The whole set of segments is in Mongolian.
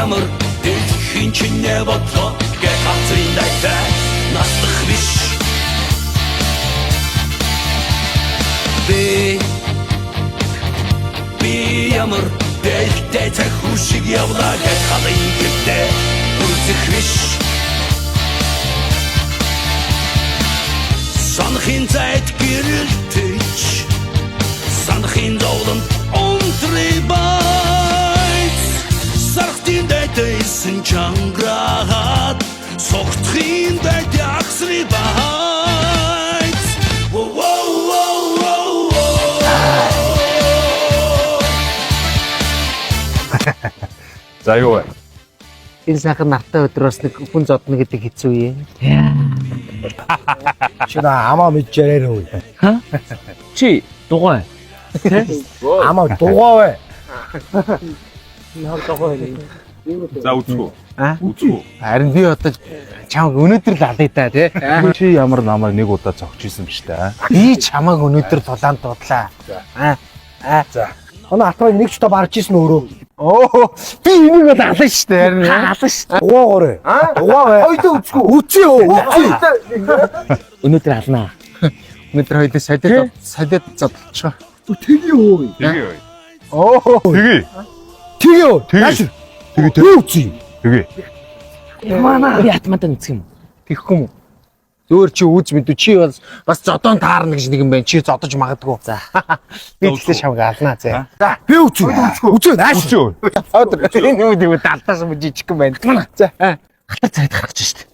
ямар дэлхийн чинь бодлоо гэ газрын дайтай наслах биш би ямар дэлтэй цахиу шиг явлаа гэ халын гэртээ үзэх биш санахын зайд гэрэлтэж санахын зовлон онтрий байц сархтын дайтэйсэн чанграгаад согтхын дайт аксри байц За юу вэ? Энэ сайхан нартай өдрөөс нэг хүн зодно гэдэг хэцүү юм. Чи на амаа мэдж яриа үү? Ха? Чи дугуй. Амаа дугуй. Наар дугуй. За үзгүү. Үзгүү. Харин би одоо чамайг өнөөдөр л алъя та тий. Чи ямар намайг нэг удаа цогч исэн биш та? Би чамайг өнөөдөр тулаанд дуудлаа. За. Оноо атмаг нэг ч удаа барж исэн өөрөө. Оо би энийг бол ална шүү дээ. Харин ална шүү. Дугуйгоорой. Дугуй. Хоёул үзгүү. Үгүй юу? Өнөөдөр алнаа. Өнөөдөр хоёул садид зодолчоо. Тэгээ юу? Тэгээ. Оо Тэгээ. Тэгээ юу? Тэгээ. Тэгээ үгүй. Тэгээ. Ямаа ятмадан үзэх юм. Тэхгүй юм уу? Зөөр чи үз мэдв чи бас зодон таарна гэж нэг юм байна. Чи зодож магадгүй. За. Би тэгтээ шавг алнаа зэ. За. Би үгүй. Үгүй нааш. Өдөр энэ юм дий далдаас юм жижиг юм байна. За. Хатар цайд гарч штт.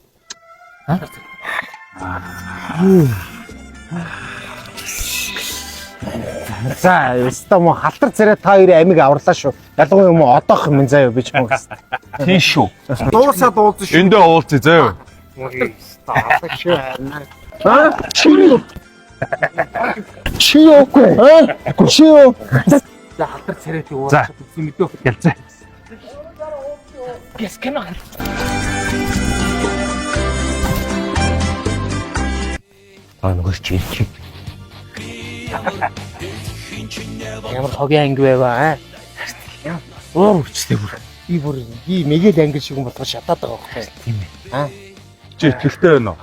За, өстө мо халтар царай та хоёрын амиг аварлаа шүү. Ялангуяа юм одоох юм заяа би ч юм уу. Тийш шүү. Дуусаа дуулсан шүү. Эндээ уулзъя заяа. Чи яахгүй? Чи юу? Халтар царайт юу? За. Мэдөө. Гэлцээ. Яс кэнэ. Нөгөө чи ирчих. Ямар хогийн анги байваа. Оо үчтэй бүр. Би мэгэл англи шиг юм болгож шатаад байгаа байхгүй тийм ээ. Чи ихтэй байна уу?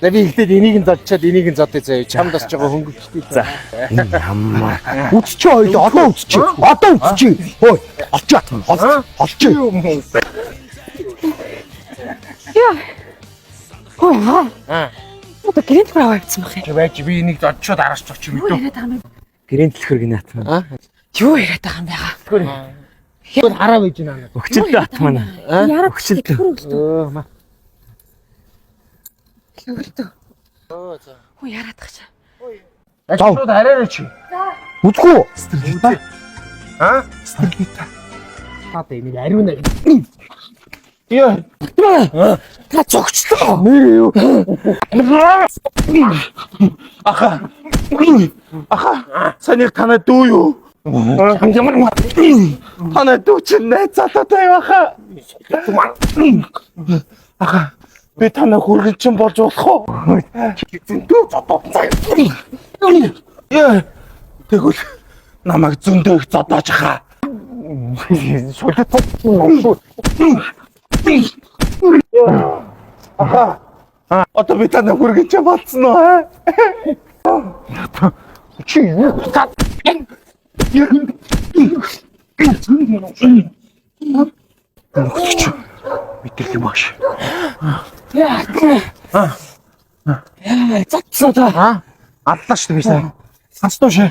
За би ихтэй энийг нь зодчоод энийг нь зодъё заяа. Чамд бас жоо хөнгөвчтэй. За. Ямар. Үтчээ хоёул одоо үтчээ. Одоо үтчээ. Хөөе. Олчоо. юм. Яа. Аа. Одоо гэрэнт браа авчихсан байх юм. Чи байж би энийг зодчоод араас ч очив Юу мэдөө. яриад байгаа юм бэ? Гэрэн дэлхэр гинэ атмаа. Юу яриад байгаа юм бэ? Тэгвэл хараа байж байна. Өгчлөлтөө атмаа. Яраад Өгчлөлтөө. өгчлөлтөө. Өө. Өгөлтөө. Оо за. Хөө яриад байгаа чи. Ажлууд арай чи. Үтгүү. Стерлита. Стерлита. Таа энийг ариуна гэж. Яа. Та зогчлоо. Нэр юу? Аха. Саний танай дүү юу? Ямар танай дүү чинь найзаатай байха. Аха. Би танай хүргэн чинь болж болох уу? Зөндөө зодоод заяа. Яа. Тэгвэл намайг зөндөө их зодоож хаа. Шүлэт. Аха. Одоо би танай хүргэн чинь болцсон уу? Чи юу? Мэдрэл юм ааш. Яа. Зацсан та. Аллаа шүү би сайн. Хастуу шээ.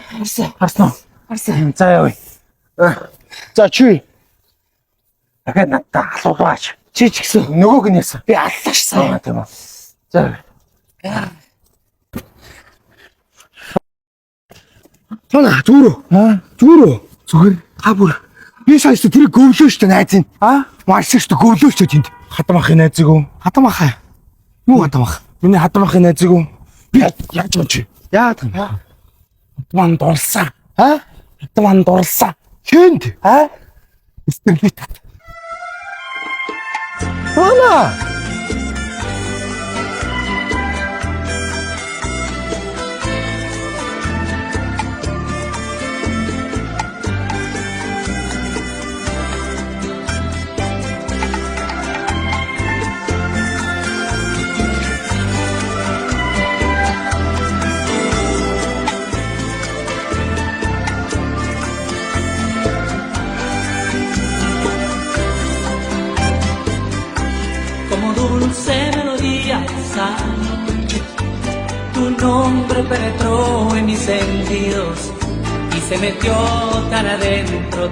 Харсан уу? Харсан. За явъя. За чи. Дахиад надад асуулаач. Чи ч гэсэн нөгөөг нь яасан. Би аллаа ш сайн. Тийм үү. За. Тана зүрөө. Зүрөө. Зүгээр. Та бүр би саяс тэр гөвлөө штэ найзын. Маш штэ гөвлөө штэ тэнд. Хатамахын найзыг үү? Хатамахаа. Юу хатамах? Миний хатамахын найзыг үү? Би яаж юм чи? Яагаад юм? Хатаман дурлсан. Аа? Хатаман дурлсан. Хэнд? Стерлит. Тана. amor penetró en mis sentidos y se metió tan adentro,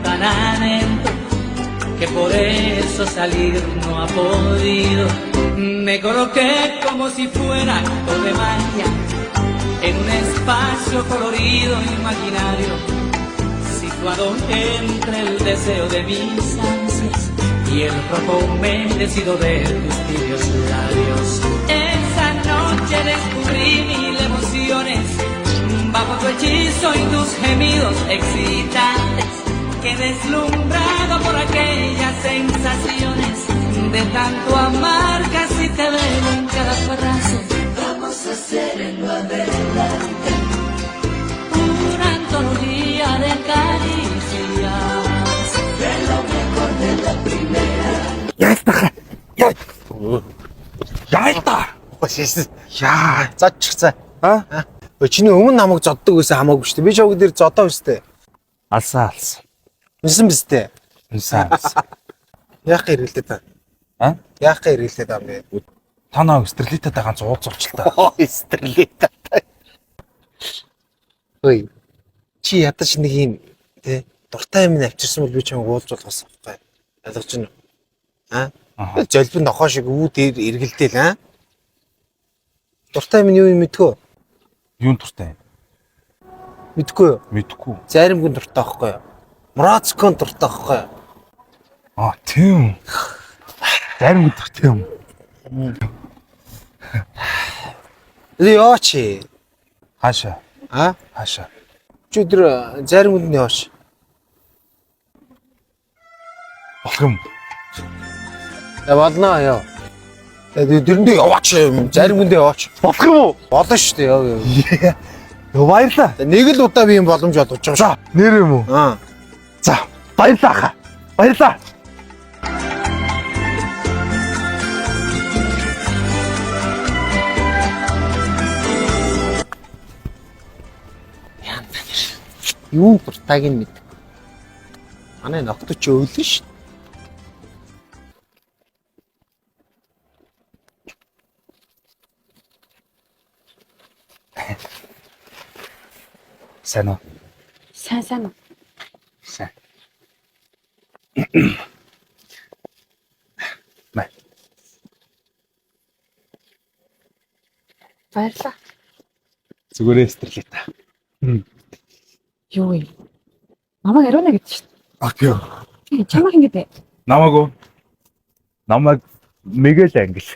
que por eso salir no ha podido. Me coloqué como si fuera acto de magia en un espacio colorido imaginario, situado entre el deseo de mis ansias y el rojo humedecido de tus tibios labios. Esa noche descubrí mil emociones bajo tu hechizo y tus gemidos excitantes. Que deslumbrado por aquellas sensaciones de tanto amar, casi te veo en cada frase. Vamos a hacer en lo adelante una antología de caricias, de lo mejor de la primera. Ya está. Яа, зодчихсан. Чиний өмнө намайг зоддог гэсэн хамаагүй шүү дээ. Би ч өгд дээр зодоо өстэй. 알싸. Унсан биз дээ. 인사. Яах хэрэлдэ та? Яах хэрэлдэ та бэ? Танаа стрелитатай ганц уулзуулчлаа. Стрелита. Ой. Чи ядаж нэг юм тий дуртай юм авчирсан бол би чамайг уулзуулах байхгүй. Ойлгож байна уу? Жолбин нохоо шиг үү дээр эргэлдээл Дуртай минь юу юм мэдгүй. Юун дуртай? Мэдгүй юу? Мэдгүй. Заримгийн дуртай байхгүй юу? Мурацкон дуртай байхгүй юу? Тийм. Зарим дуртай юм. Яач? Хаашаа? Хаашаа? Чи өдөр заримгинд яваач. Болох юм. Болно яа. Дэрэндээ яваач. Заримгинд яваач. Болох юм уу? Болно шүү дээ яа. Баярлаа. Нэг л удаа би юм боломж олгож байгаа шүү. Нэр юм уу? За, баярлаа. Баярлаа. Юу дуртайг нь мэд. Манай ногтч өөлөн шүү. Сайн уу? Сайн. Сайн. Мэ. Баярлаа. Зүгээр стрелита. Юу юм? Намайг ариуна гэдэг шүү Тийм. дээ. Чамайг ингэдэ. Намайг Мигэл ангил.